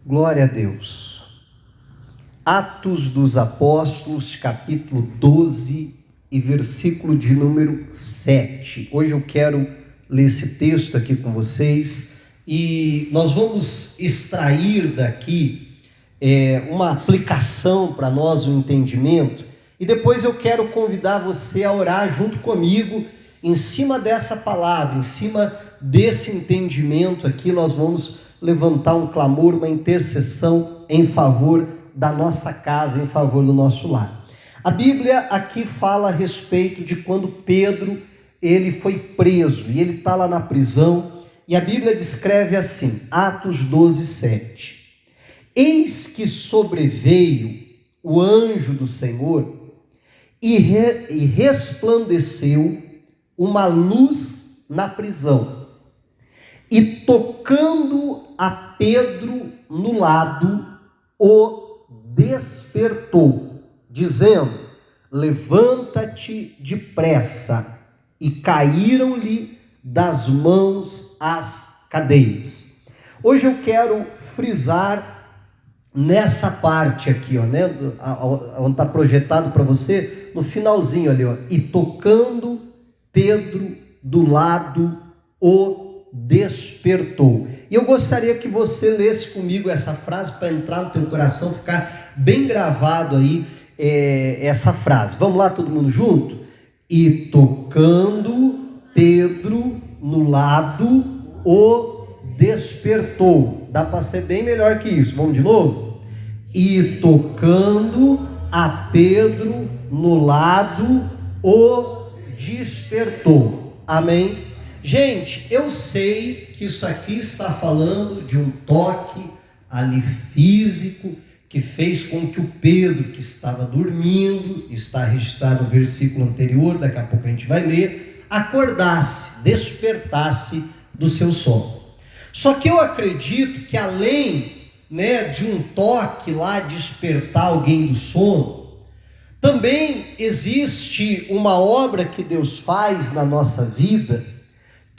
Glória a Deus. Atos dos Apóstolos, capítulo 12 e versículo de número 7. Hoje eu quero ler esse texto aqui com vocês e nós vamos extrair daqui uma aplicação para nós, um entendimento, e depois eu quero convidar você a orar junto comigo em cima dessa palavra, em cima desse entendimento aqui. Nós vamos levantar um clamor, uma intercessão em favor da nossa casa, em favor do nosso lar. A Bíblia aqui fala a respeito de quando Pedro ele foi preso e ele está lá na prisão, e a Bíblia descreve assim, Atos 12, 7. Eis que sobreveio o anjo do Senhor e resplandeceu uma luz na prisão, e tocando a Pedro no lado, o despertou, dizendo: levanta-te depressa. E caíram-lhe das mãos as cadeias. Hoje eu quero frisar nessa parte aqui, né, onde está projetado para você, no finalzinho ali, e tocando Pedro do lado, o despertou. E eu gostaria que você lesse comigo essa frase para entrar no teu coração, ficar bem gravado aí essa frase. Vamos lá, todo mundo junto? E tocando Pedro no lado, o despertou. Dá para ser bem melhor que isso. Vamos de novo? E tocando a Pedro no lado, o despertou. Amém? Gente, eu sei que isso aqui está falando de um toque ali físico que fez com que o Pedro, que estava dormindo, está registrado no versículo anterior, daqui a pouco a gente vai ler, acordasse, despertasse do seu sono. Só que eu acredito que além, de um toque lá despertar alguém do sono, também existe uma obra que Deus faz na nossa vida,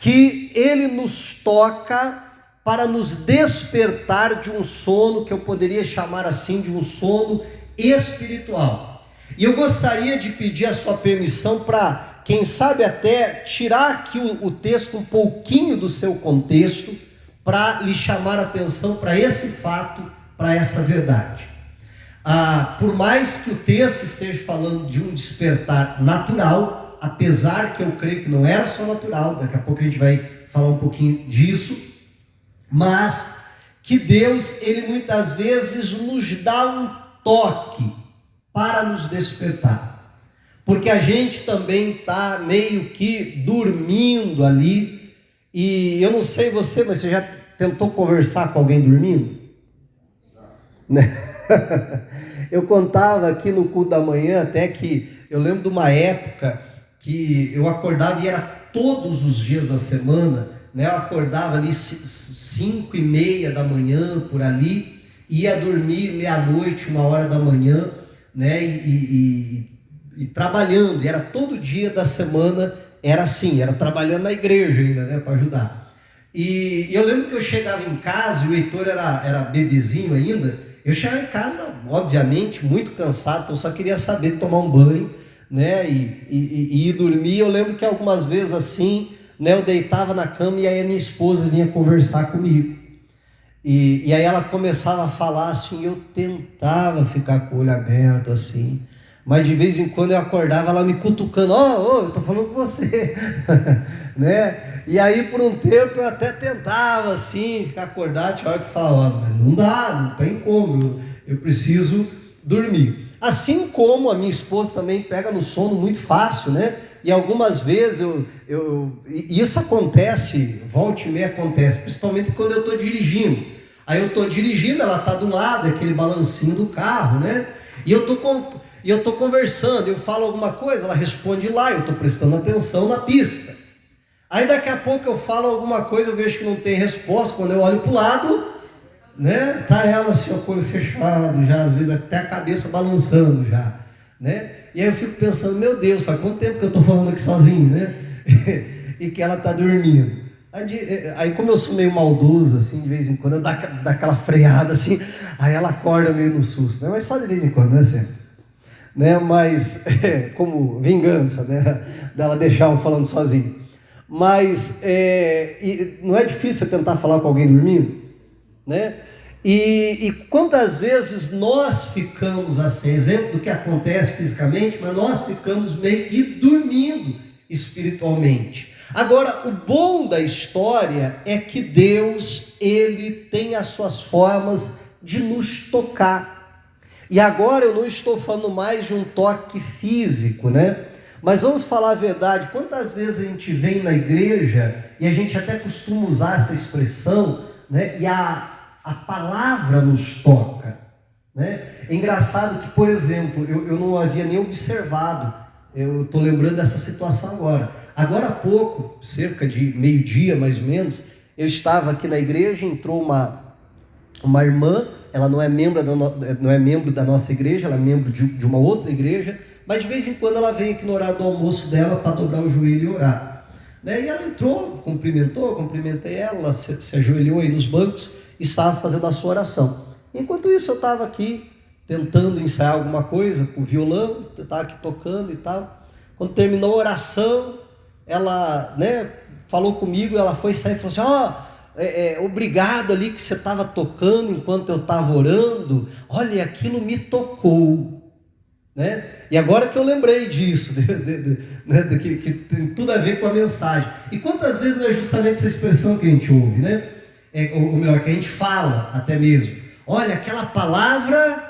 que Ele nos toca para nos despertar de um sono que eu poderia chamar assim de um sono espiritual. E eu gostaria de pedir a sua permissão para, quem sabe até, tirar aqui o texto um pouquinho do seu contexto, para lhe chamar a atenção para esse fato, para essa verdade. Por mais que o texto esteja falando de um despertar natural, apesar que eu creio que não era só natural, daqui a pouco a gente vai falar um pouquinho disso, mas que Deus, Ele muitas vezes nos dá um toque para nos despertar, porque a gente também está meio que dormindo ali, e eu não sei você, mas você já tentou conversar com alguém dormindo? Né? Eu contava aqui no culto da manhã, até que eu lembro de uma época que eu acordava, e era todos os dias da semana, eu acordava ali 5:30 da manhã, por ali, ia dormir meia-noite, 1h da manhã, e trabalhando, e era todo dia da semana, era assim, era trabalhando na igreja ainda, para ajudar. E eu lembro que eu chegava em casa, e o Heitor era bebezinho ainda, eu chegava em casa, obviamente, muito cansado, então eu só queria saber de tomar um banho, e ir dormir. Eu lembro que algumas vezes assim, eu deitava na cama e aí a minha esposa vinha conversar comigo, e aí ela começava a falar assim, eu tentava ficar com o olho aberto assim, mas de vez em quando eu acordava ela me cutucando, eu tô falando com você, e aí por um tempo eu até tentava assim, ficar acordado, tinha hora que falava, mas não dá, não tem como, eu preciso dormir. Assim como a minha esposa também pega no sono muito fácil, e algumas vezes e isso acontece, volta e meia acontece, principalmente quando eu estou dirigindo. Aí eu estou dirigindo, ela está do lado, aquele balancinho do carro, e eu estou conversando, eu falo alguma coisa, ela responde lá, eu estou prestando atenção na pista. Aí daqui a pouco eu falo alguma coisa, eu vejo que não tem resposta, quando eu olho para o lado, tá ela assim, com o olho fechado, já às vezes até a cabeça balançando já, e aí eu fico pensando, meu Deus, faz quanto tempo que eu estou falando aqui sozinho, e que ela está dormindo. Aí como eu sou meio maldoso, assim, de vez em quando, eu dou aquela freada, assim, aí ela acorda meio no susto, né? Mas só de vez em quando, não é sempre. Né? Mas, como vingança, né? Dela deixar eu falando sozinho. Mas, não é difícil você tentar falar com alguém dormindo, né? E quantas vezes nós ficamos assim, exemplo do que acontece fisicamente, mas nós ficamos meio que dormindo espiritualmente. Agora, o bom da história é que Deus, Ele tem as suas formas de nos tocar. E agora eu não estou falando mais de um toque físico, né? Mas vamos falar a verdade, quantas vezes a gente vem na igreja, e a gente até costuma usar essa expressão, né? E a palavra nos toca, né? É engraçado que, por exemplo, eu não havia nem observado, eu estou lembrando dessa situação agora. Agora há pouco, cerca de meio-dia mais ou menos, eu estava aqui na igreja, entrou uma irmã, ela não é membro da nossa igreja, ela é membro de uma outra igreja, mas de vez em quando ela vem aqui no horário do almoço dela para dobrar o joelho e orar. Né? E ela entrou, cumprimentei ela se ajoelhou aí nos bancos e estava fazendo a sua oração. Enquanto isso eu estava aqui tentando ensaiar alguma coisa com o violão, estava aqui tocando e tal. Quando terminou a oração, ela, né, falou comigo, ela foi sair e falou assim, obrigado ali que você estava tocando enquanto eu estava orando, olha, aquilo me tocou, né? E agora que eu lembrei disso, que tem tudo a ver com a mensagem. E quantas vezes não é justamente essa expressão que a gente ouve, né? Ou melhor, que a gente fala até mesmo, olha, aquela palavra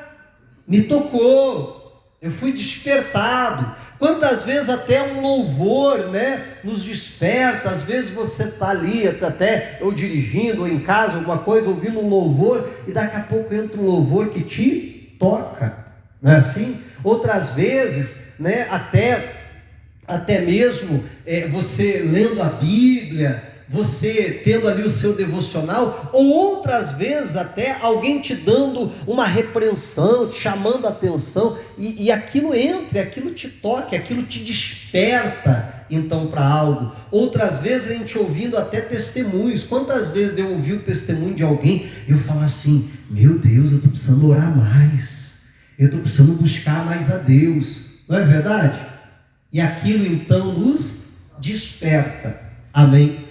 me tocou, eu fui despertado. Quantas vezes até um louvor, né, nos desperta. Às vezes você está ali, até eu dirigindo, ou em casa, alguma coisa, ouvindo um louvor, e daqui a pouco entra um louvor que te toca, não é assim? Outras vezes, né, até mesmo você lendo a Bíblia, você tendo ali o seu devocional, ou outras vezes até alguém te dando uma repreensão, te chamando a atenção, e aquilo entra, aquilo te toca, aquilo te desperta então para algo. Outras vezes a gente ouvindo até testemunhos. Quantas vezes eu ouvi o testemunho de alguém e eu falo assim, meu Deus, eu estou precisando orar mais, eu estou precisando buscar mais a Deus, não é verdade? E aquilo então nos desperta, amém?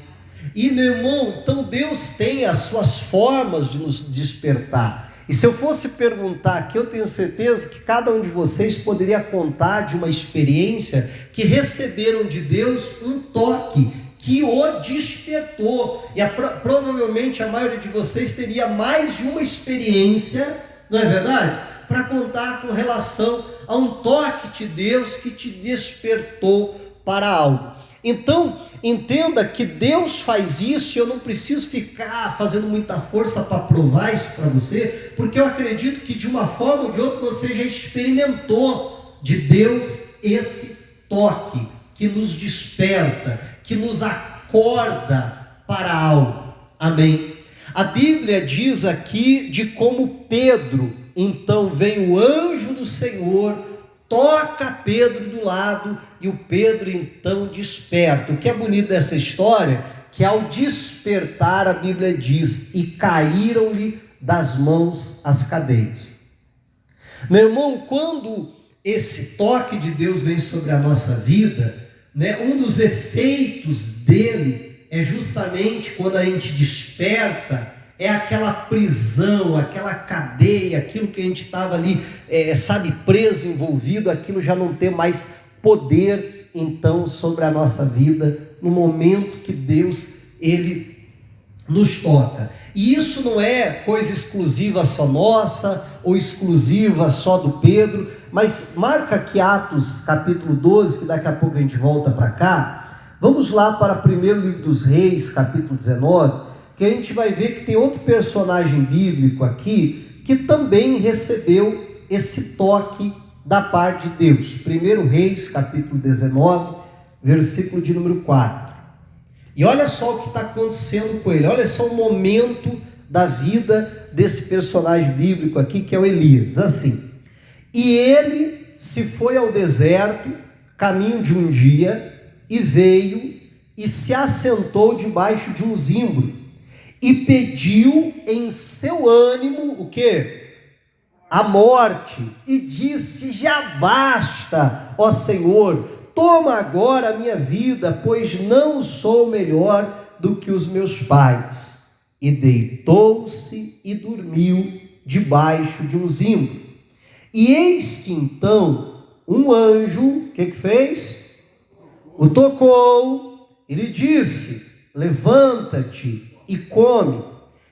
E meu irmão, então Deus tem as suas formas de nos despertar. E se eu fosse perguntar aqui, eu tenho certeza que cada um de vocês poderia contar de uma experiência que receberam de Deus um toque que o despertou. E provavelmente a maioria de vocês teria mais de uma experiência, não é verdade? Para contar com relação a um toque de Deus que te despertou para algo. Então, entenda que Deus faz isso e eu não preciso ficar fazendo muita força para provar isso para você, porque eu acredito que de uma forma ou de outra você já experimentou de Deus esse toque que nos desperta, que nos acorda para algo, amém? A Bíblia diz aqui de como Pedro, então vem o anjo do Senhor, toca Pedro do lado e o Pedro então desperta. O que é bonito dessa história, que ao despertar a Bíblia diz, e caíram-lhe das mãos as cadeias. Meu irmão, quando esse toque de Deus vem sobre a nossa vida, né, um dos efeitos dele é justamente quando a gente desperta, é aquela prisão, aquela cadeia, aquilo que a gente estava ali, preso, envolvido, aquilo já não tem mais poder, então, sobre a nossa vida, no momento que Deus, Ele nos toca. E isso não é coisa exclusiva só nossa, ou exclusiva só do Pedro, mas marca aqui Atos capítulo 12, que daqui a pouco a gente volta para cá. Vamos lá para o primeiro livro dos Reis, capítulo 19, que a gente vai ver que tem outro personagem bíblico aqui, que também recebeu esse toque da parte de Deus. 1 Reis, capítulo 19, versículo de número 4. E olha só o que está acontecendo com ele, olha só o momento da vida desse personagem bíblico aqui, que é o Elias, assim. E ele se foi ao deserto, caminho de um dia, e veio e se assentou debaixo de um zimbro, e pediu em seu ânimo o quê? A morte, e disse: já basta, ó Senhor, toma agora a minha vida, pois não sou melhor do que os meus pais. E deitou-se e dormiu debaixo de um zimbro. E eis que então um anjo, o que fez? O tocou e lhe disse: levanta-te e come.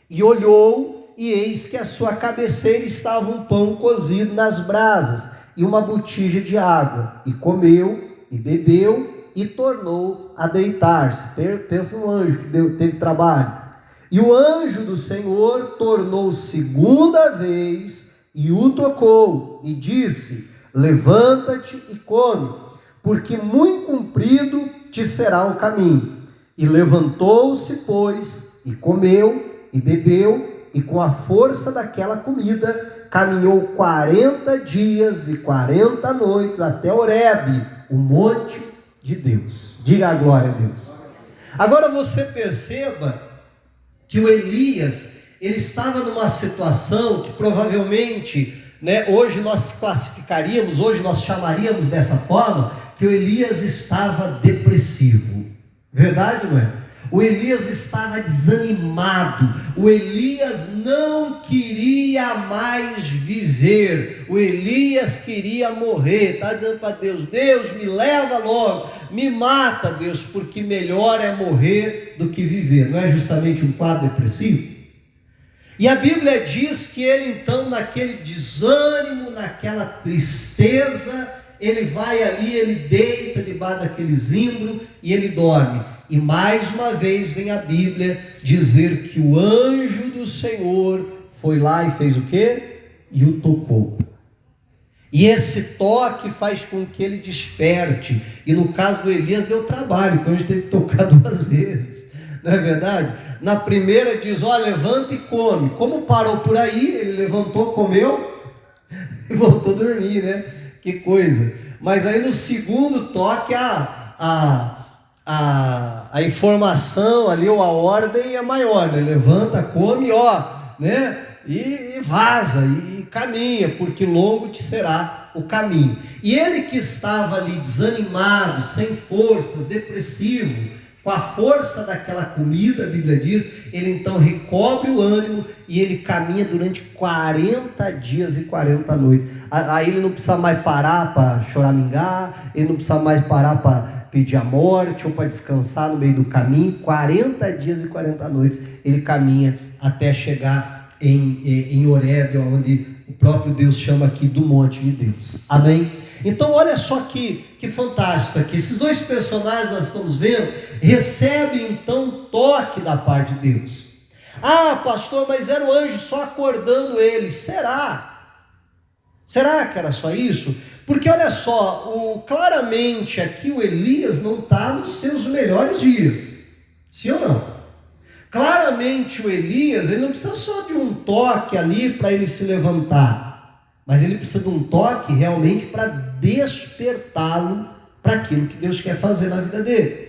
E olhou, e eis que à sua cabeceira estava um pão cozido nas brasas e uma botija de água. E comeu e bebeu e tornou a deitar-se. Pensa no anjo que teve trabalho. E o anjo do Senhor tornou segunda vez e o tocou e disse: levanta-te e come, porque muito comprido te será o caminho. E levantou-se, pois, e comeu e bebeu, e com a força daquela comida caminhou 40 dias e 40 noites até Horebe, o monte de Deus. Diga a glória a Deus. Agora você perceba que o Elias, ele estava numa situação que provavelmente, hoje nós classificaríamos, hoje nós chamaríamos dessa forma, que o Elias estava depressivo. Verdade, não é? O Elias estava desanimado, o Elias não queria mais viver, o Elias queria morrer, está dizendo para Deus: Deus, me leva logo, me mata, Deus, porque melhor é morrer do que viver. Não é justamente um quadro depressivo? E a Bíblia diz que ele então, naquele desânimo, naquela tristeza, ele vai ali, ele deita debaixo daquele zimbro e ele dorme. E mais uma vez vem a Bíblia dizer que o anjo do Senhor foi lá e fez o quê? E o tocou. E esse toque faz com que ele desperte. E no caso do Elias deu trabalho, porque o anjo teve que tocar 2 vezes. Não é verdade? Na primeira diz: ó, levanta e come. Como parou por aí, ele levantou, comeu e voltou a dormir, né? Que coisa. Mas aí no segundo toque a informação ali, ou a ordem é maior, né? Levanta, come, né? E vaza, e caminha, porque longo te será o caminho. E ele que estava ali desanimado, sem forças, depressivo, com a força daquela comida, a Bíblia diz, ele então recobre o ânimo e ele caminha durante 40 dias e 40 noites. Aí ele não precisa mais parar para choramingar, ele não precisa mais parar para pedir a morte ou para descansar no meio do caminho. 40 dias e 40 noites ele caminha até chegar em Horebe, onde o próprio Deus chama aqui do monte de Deus. Amém? Então olha só que fantástico isso aqui. Esses 2 personagens nós estamos vendo recebem então um toque da parte de Deus. Ah, pastor, mas era o anjo só acordando eles. Será que era só isso? Porque olha só, claramente aqui o Elias não está nos seus melhores dias. Sim ou não? Claramente o Elias, ele não precisa só de um toque ali para ele se levantar, mas ele precisa de um toque realmente para despertá-lo para aquilo que Deus quer fazer na vida dele.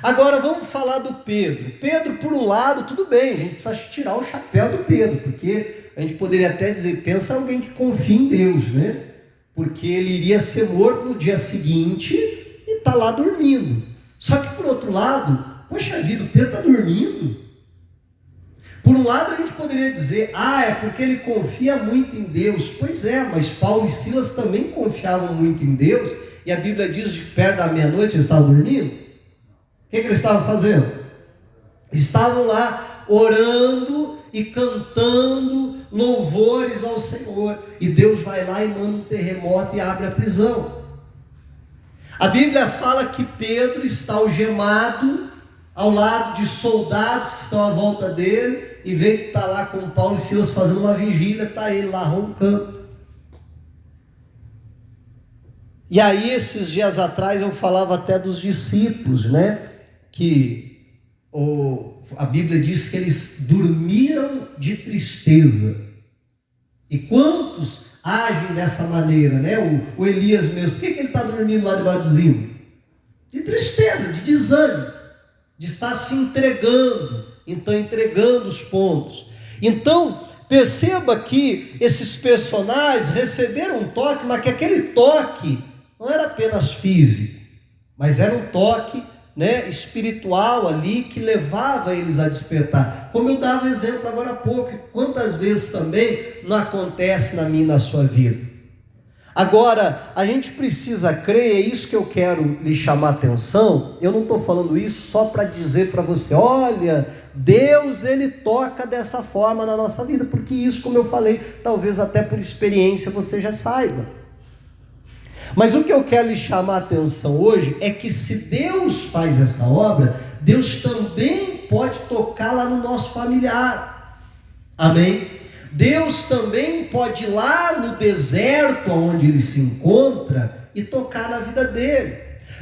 Agora vamos falar do Pedro. Pedro, por um lado, tudo bem, a gente precisa tirar o chapéu do Pedro, porque a gente poderia até dizer, pensa alguém que confia em Deus, né? Porque ele iria ser morto no dia seguinte e está lá dormindo. Só que por outro lado, poxa vida, o Pedro está dormindo. Por um lado a gente poderia dizer, é porque ele confia muito em Deus. Pois é, mas Paulo e Silas também confiavam muito em Deus, e a Bíblia diz que perto da meia-noite eles estavam dormindo. O que eles estavam fazendo? Estavam lá orando e cantando louvores ao Senhor, e Deus vai lá e manda um terremoto e abre a prisão. A Bíblia fala que Pedro está algemado ao lado de soldados que estão à volta dele, e vê que está lá com Paulo e Silas fazendo uma vigília, está ele lá roncando. E aí esses dias atrás eu falava até dos discípulos, né? Que a Bíblia diz que eles dormiram de tristeza. E quantos agem dessa maneira, né? O Elias mesmo, por que ele está dormindo lá debaixo do zimbro? De tristeza, de desânimo. de estar se entregando, então entregando os pontos. Então, perceba que esses personagens receberam um toque, mas que aquele toque não era apenas físico, mas era um toque, espiritual ali, que levava eles a despertar. Como eu dava exemplo agora há pouco, quantas vezes também não acontece na minha e na sua vida. Agora, a gente precisa crer, é isso que eu quero lhe chamar a atenção. Eu não estou falando isso só para dizer para você, olha, Deus, Ele toca dessa forma na nossa vida, porque isso, como eu falei, talvez até por experiência você já saiba. Mas o que eu quero lhe chamar a atenção hoje é que se Deus faz essa obra, Deus também pode tocar lá no nosso familiar. Amém? Deus também pode ir lá no deserto onde ele se encontra e tocar na vida dele.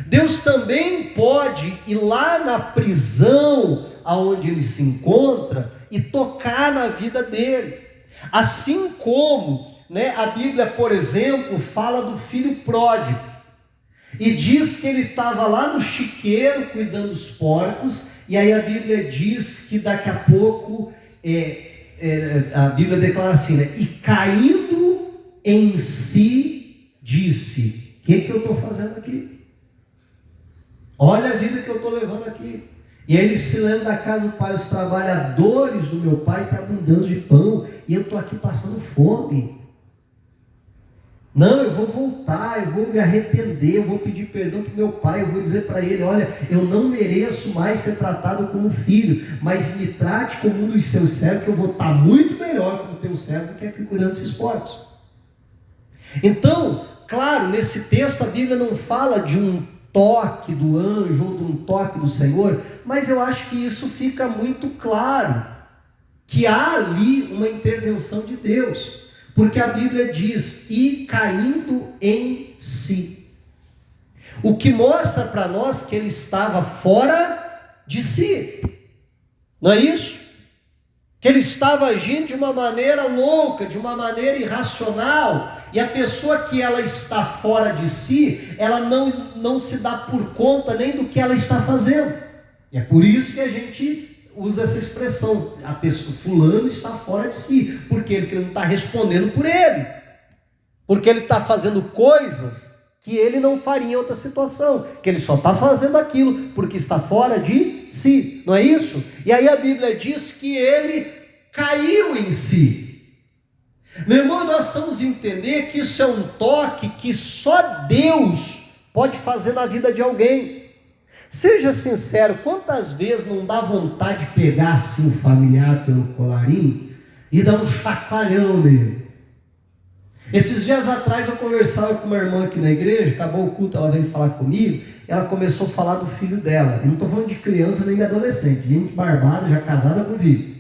Deus também pode ir lá na prisão onde ele se encontra e tocar na vida dele. Assim como, a Bíblia, por exemplo, fala do filho pródigo e diz que ele estava lá no chiqueiro cuidando dos porcos, e aí a Bíblia diz que daqui a pouco a Bíblia declara assim, e caindo em si, disse, o que eu estou fazendo aqui? Olha a vida que eu estou levando aqui. E aí ele se lembra da casa do pai, os trabalhadores do meu pai estão abundando de pão, e eu estou aqui passando fome. Não, eu vou voltar, eu vou me arrepender, eu vou pedir perdão para o meu pai, eu vou dizer para ele, olha, eu não mereço mais ser tratado como filho, mas me trate como um dos seus servos, que eu vou estar muito melhor como teu servo do que aqui cuidando desses porcos. Então, claro, nesse texto a Bíblia não fala de um toque do anjo ou de um toque do Senhor, mas eu acho que isso fica muito claro, que há ali uma intervenção de Deus. Porque a Bíblia diz, e caindo em si. O que mostra para nós que ele estava fora de si. Não é isso? Que ele estava agindo de uma maneira louca, de uma maneira irracional. E a pessoa que ela está fora de si, ela não se dá por conta nem do que ela está fazendo. E é por isso que a gente usa essa expressão, a pessoa, fulano está fora de si, porque ele não está respondendo por ele, porque ele está fazendo coisas que ele não faria em outra situação, que ele só está fazendo aquilo, porque está fora de si, não é isso? E aí a Bíblia diz que ele caiu em si. Meu irmão, nós vamos entender que isso é um toque que só Deus pode fazer na vida de alguém. Seja sincero, quantas vezes não dá vontade de pegar assim o familiar pelo colarinho e dar um chacoalhão nele? Esses dias atrás eu conversava com uma irmã aqui na igreja, acabou o culto, ela veio falar comigo, e ela começou a falar do filho dela. Eu não estou falando de criança nem de adolescente, gente barbada, já casada com filho.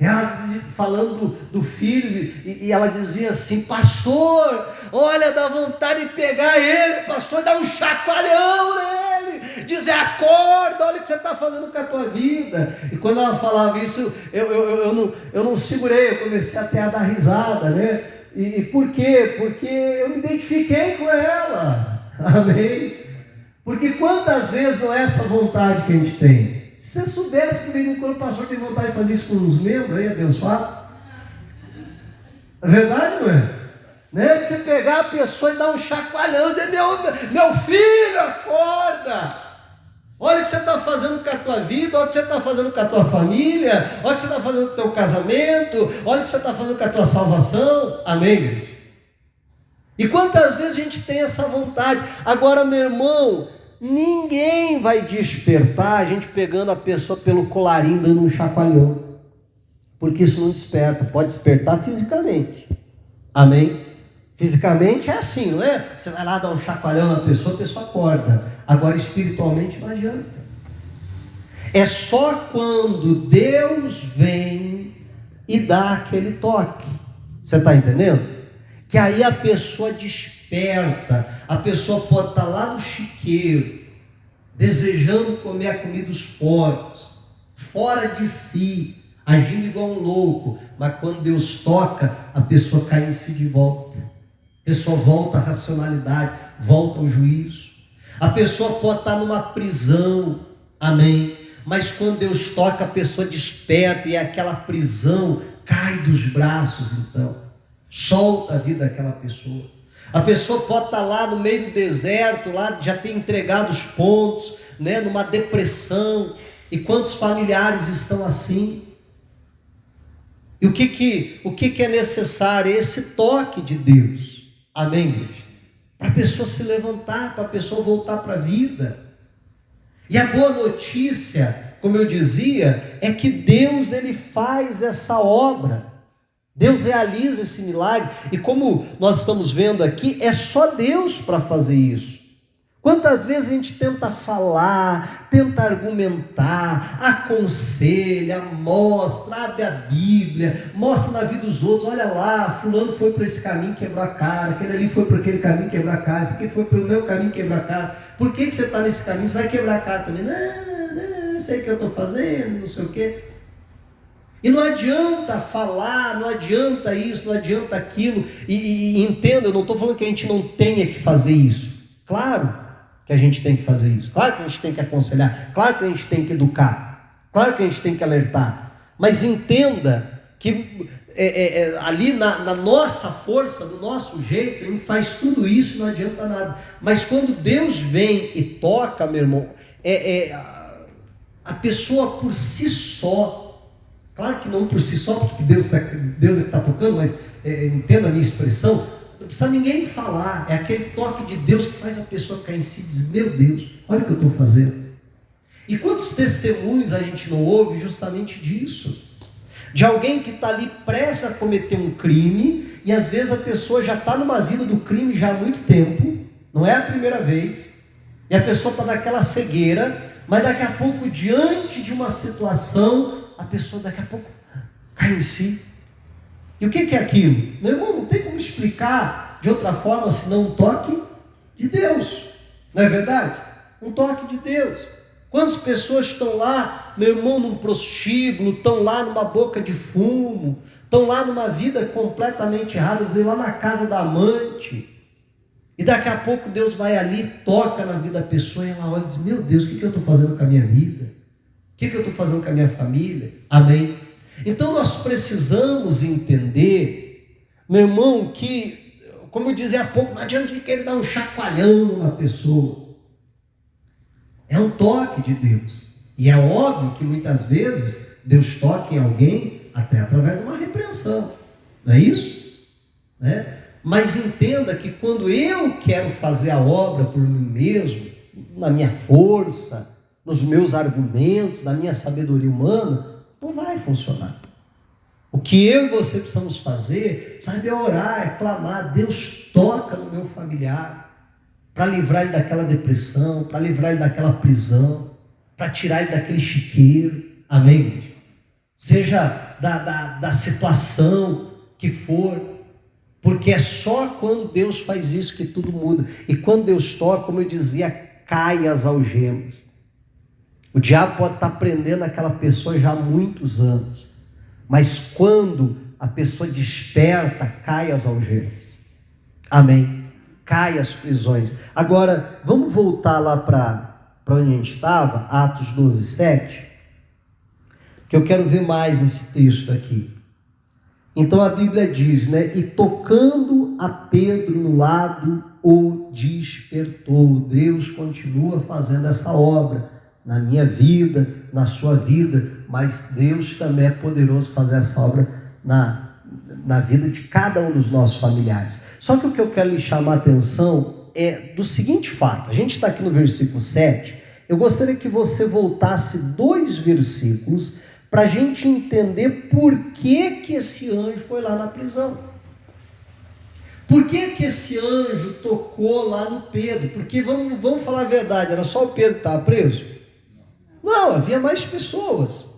Ela falando do filho, e ela dizia assim, pastor, olha, dá vontade de pegar ele, pastor, dá um chacoalhão nele, dizer, acorda, olha o que você está fazendo com a tua vida. E quando ela falava isso, eu não segurei, eu comecei até a dar risada, né? E por quê? Porque eu me identifiquei com ela, amém? Porque quantas vezes não é essa vontade que a gente tem? Se você soubesse que de vez em quando o pastor tem vontade de fazer isso com os membros aí, abençoado. É verdade, não é? Né? De você pegar a pessoa e dar um chacoalhão e dizer, meu filho, acorda! Olha o que você está fazendo com a tua vida, olha o que você está fazendo com a tua família, olha o que você está fazendo com o teu casamento, olha o que você está fazendo com a tua salvação. Amém, igreja? E quantas vezes a gente tem essa vontade? Agora, meu irmão, ninguém vai despertar a gente pegando a pessoa pelo colarinho, dando um chacoalhão. Porque isso não desperta, pode despertar fisicamente. Amém? Fisicamente é assim, não é? Você vai lá dar um chacoalhão na pessoa, a pessoa acorda. Agora espiritualmente não adianta. É só quando Deus vem e dá aquele toque. Você está entendendo? Que aí a pessoa desperta. A pessoa pode estar lá no chiqueiro, desejando comer a comida dos porcos, fora de si, agindo igual um louco, mas quando Deus toca, a pessoa cai em si de volta. A pessoa volta à racionalidade, volta ao juízo. A pessoa pode estar numa prisão, amém, Mas quando Deus toca, a pessoa desperta e aquela prisão cai dos braços, então. Solta a vida daquela pessoa. A pessoa pode estar lá no meio do deserto, lá já ter entregado os pontos, né, numa depressão. E quantos familiares estão assim? E o que é necessário? Esse toque de Deus. Amém, igreja? Para a pessoa se levantar, para a pessoa voltar para a vida. E a boa notícia, como eu dizia, é que Deus, ele faz essa obra. Deus realiza esse milagre. E como nós estamos vendo aqui, é só Deus para fazer isso. Quantas vezes a gente tenta falar, tenta argumentar, aconselha, mostra, abre a Bíblia, mostra na vida dos outros, olha lá, fulano foi por esse caminho, quebrou a cara, aquele ali foi por aquele caminho, quebrou a cara, esse aqui foi pelo meu caminho, quebrou a cara. Por que você está nesse caminho? Você vai quebrar a cara também. Não sei o que eu estou fazendo, não sei o quê. E não adianta falar, não adianta isso, não adianta aquilo. E entenda, eu não estou falando que a gente não tenha que fazer isso. Claro que a gente tem que fazer isso, claro que a gente tem que aconselhar, claro que a gente tem que educar, claro que a gente tem que alertar, mas entenda que ali na nossa força, no nosso jeito, a gente faz tudo isso, não adianta nada. Mas quando Deus vem e toca, meu irmão, a pessoa por si só, claro que não por si só, porque Deus é que está tocando, mas entenda a minha expressão. Não precisa ninguém falar, é aquele toque de Deus que faz a pessoa cair em si e dizer, meu Deus, olha o que eu estou fazendo. E quantos testemunhos a gente não ouve justamente disso? De alguém que está ali prestes a cometer um crime, e às vezes a pessoa já está numa vida do crime já há muito tempo, não é a primeira vez, e a pessoa está naquela cegueira, mas daqui a pouco, diante de uma situação, a pessoa daqui a pouco cai em si. E o que é aquilo? Meu irmão, não tem como explicar de outra forma senão um toque de Deus. Não é verdade? Um toque de Deus. Quantas pessoas estão lá, meu irmão, num prostíbulo, estão lá numa boca de fumo, estão lá numa vida completamente errada, estão lá na casa da amante. E daqui a pouco Deus vai ali, toca na vida da pessoa e ela olha e diz, meu Deus, o que eu estou fazendo com a minha vida? O que eu estou fazendo com a minha família? Amém? Então nós precisamos entender, meu irmão, que, como eu dizia há pouco, não adianta querer dar um chacoalhão na pessoa. É um toque de Deus. E é óbvio que muitas vezes Deus toca em alguém até através de uma repreensão. Não é isso? Né? Mas entenda que quando eu quero fazer a obra por mim mesmo, na minha força, nos meus argumentos, na minha sabedoria humana, não vai funcionar. O que eu e você precisamos fazer, sabe, é orar, é clamar. Deus toca no meu familiar, para livrar ele daquela depressão, para livrar ele daquela prisão, para tirar ele daquele chiqueiro. Amém? Seja da situação que for, porque é só quando Deus faz isso que tudo muda. E quando Deus toca, como eu dizia, cai as algemas. O diabo pode estar prendendo aquela pessoa já há muitos anos, mas quando a pessoa desperta, cai as algemas. Amém? Cai as prisões. Agora, vamos voltar lá para onde a gente estava, Atos 12, 7, que eu quero ver mais esse texto aqui. Então a Bíblia diz, né? E tocando a Pedro no lado, o despertou. Deus continua fazendo essa obra na minha vida, na sua vida, mas Deus também é poderoso fazer essa obra na vida de cada um dos nossos familiares. Só que o que eu quero lhe chamar a atenção é do seguinte fato. A gente está aqui no versículo 7, eu gostaria que você voltasse 2 versículos para a gente entender por que esse anjo foi lá na prisão. Por que esse anjo tocou lá no Pedro? Porque, vamos falar a verdade, era só o Pedro que estava preso? Não, havia mais pessoas.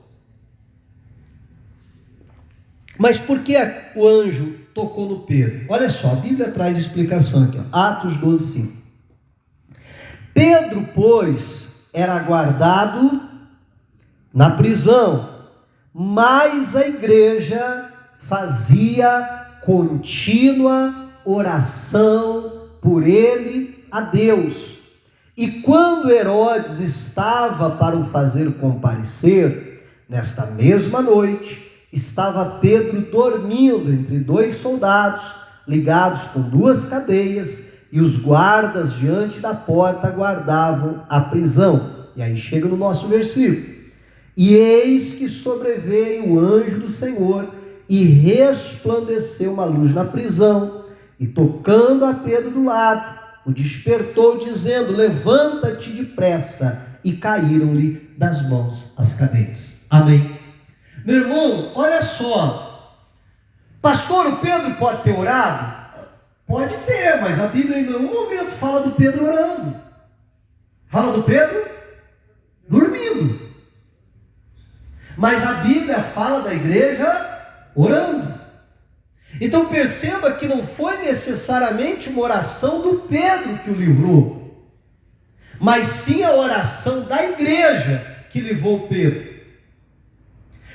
Mas por que o anjo tocou no Pedro? Olha só, a Bíblia traz explicação aqui, ó. Atos 12, 5. Pedro, pois, era guardado na prisão, mas a igreja fazia contínua oração por ele a Deus, E quando Herodes estava para o fazer comparecer, nesta mesma noite, estava Pedro dormindo entre dois soldados, ligados com duas cadeias, e os guardas diante da porta guardavam a prisão. E aí chega no nosso versículo. E eis que sobreveio o anjo do Senhor, e resplandeceu uma luz na prisão, e tocando a Pedro do lado, o despertou, dizendo: levanta-te depressa. E caíram-lhe das mãos as cadeias. Amém. Meu irmão, olha só. Pastor, o Pedro pode ter orado? Pode ter, mas a Bíblia em nenhum momento fala do Pedro orando. Fala do Pedro dormindo. Mas a Bíblia fala da igreja orando. Então perceba que não foi necessariamente uma oração do Pedro que o livrou, mas sim a oração da igreja que livrou Pedro.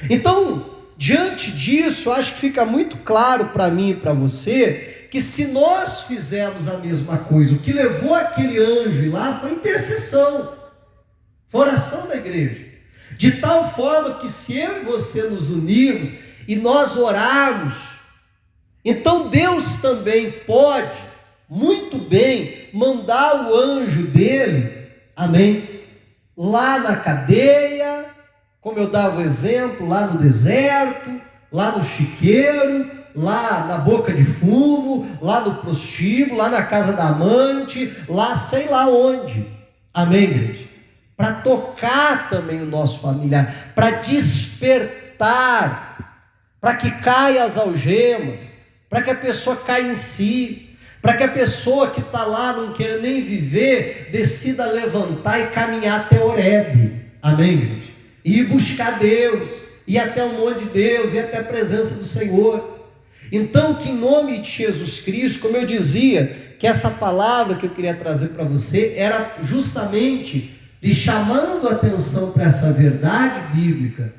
Então, diante disso, acho que fica muito claro para mim e para você, que se nós fizermos a mesma coisa, o que levou aquele anjo lá foi intercessão, foi oração da igreja, de tal forma que se eu e você nos unirmos e nós orarmos, então Deus também pode, muito bem, mandar o anjo dele, amém, lá na cadeia, como eu dava o exemplo, lá no deserto, lá no chiqueiro, lá na boca de fumo, lá no prostíbulo, lá na casa da amante, lá sei lá onde, amém, igreja? Para tocar também o nosso familiar, para despertar, para que caia as algemas, para que a pessoa caia em si, para que a pessoa que está lá não queira nem viver, decida levantar e caminhar até Horebe, amém, igreja? E ir buscar Deus, ir até o monte de Deus, ir até a presença do Senhor. Então, que em nome de Jesus Cristo, como eu dizia, que essa palavra que eu queria trazer para você, era justamente lhe chamando a atenção para essa verdade bíblica,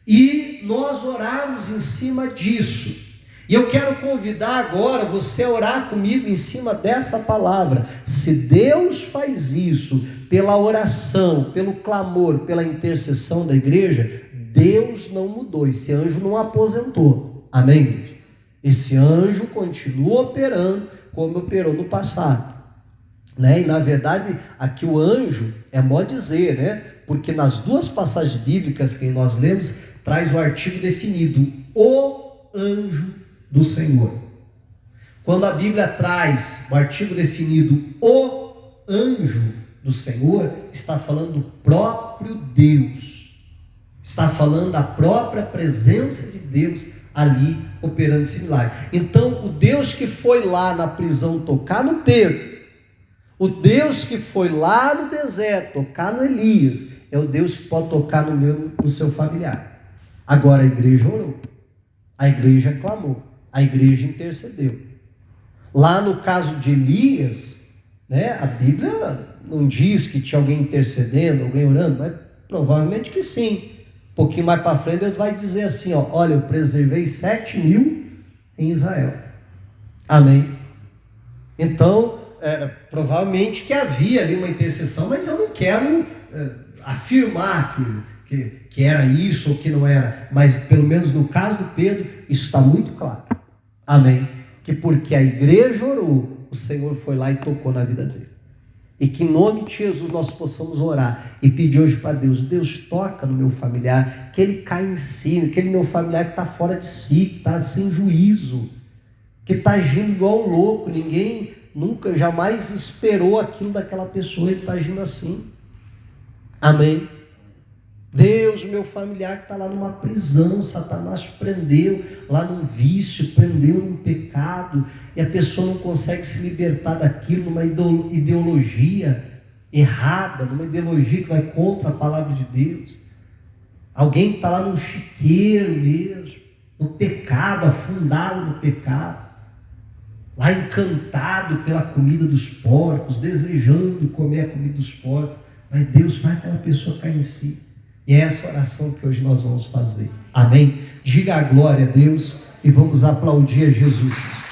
e nós orarmos em cima disso. E eu quero convidar agora você a orar comigo em cima dessa palavra. Se Deus faz isso pela oração, pelo clamor, pela intercessão da igreja, Deus não mudou, esse anjo não aposentou, amém, igreja? Esse anjo continua operando como operou no passado, né? E na verdade aqui o anjo é modo dizer, né? Porque nas duas passagens bíblicas que nós lemos, traz o artigo definido, o anjo do Senhor. Quando a Bíblia traz o artigo definido, o anjo do Senhor, está falando do próprio Deus, está falando da própria presença de Deus ali operando esse milagre. Então o Deus que foi lá na prisão tocar no Pedro, o Deus que foi lá no deserto tocar no Elias, é o Deus que pode tocar no seu familiar. Agora a igreja orou, a igreja clamou, a igreja intercedeu. Lá no caso de Elias, né, a Bíblia não diz que tinha alguém intercedendo, alguém orando, mas provavelmente que sim. Um pouquinho mais para frente Deus vai dizer assim, ó, olha, eu preservei 7.000 em Israel, amém? Então provavelmente que havia ali uma intercessão, mas eu não quero afirmar que era isso ou que não era, mas pelo menos no caso do Pedro, isso está muito claro, amém? Que porque a igreja orou, o Senhor foi lá e tocou na vida dele. E que em nome de Jesus nós possamos orar e pedir hoje para Deus, Deus toca no meu familiar, que ele caia em si, aquele meu familiar que está fora de si, que está sem juízo, que está agindo igual um louco, ninguém nunca, jamais esperou aquilo daquela pessoa, ele está agindo assim, amém? Deus, o meu familiar que está lá numa prisão, Satanás prendeu lá num vício, prendeu num pecado, e a pessoa não consegue se libertar daquilo, numa ideologia errada, numa ideologia que vai contra a palavra de Deus. Alguém que está lá no chiqueiro mesmo, no pecado, afundado no pecado, lá encantado pela comida dos porcos, desejando comer a comida dos porcos, mas Deus faz aquela pessoa cair em si. E é essa oração que hoje nós vamos fazer, amém? Diga a glória a Deus e vamos aplaudir a Jesus.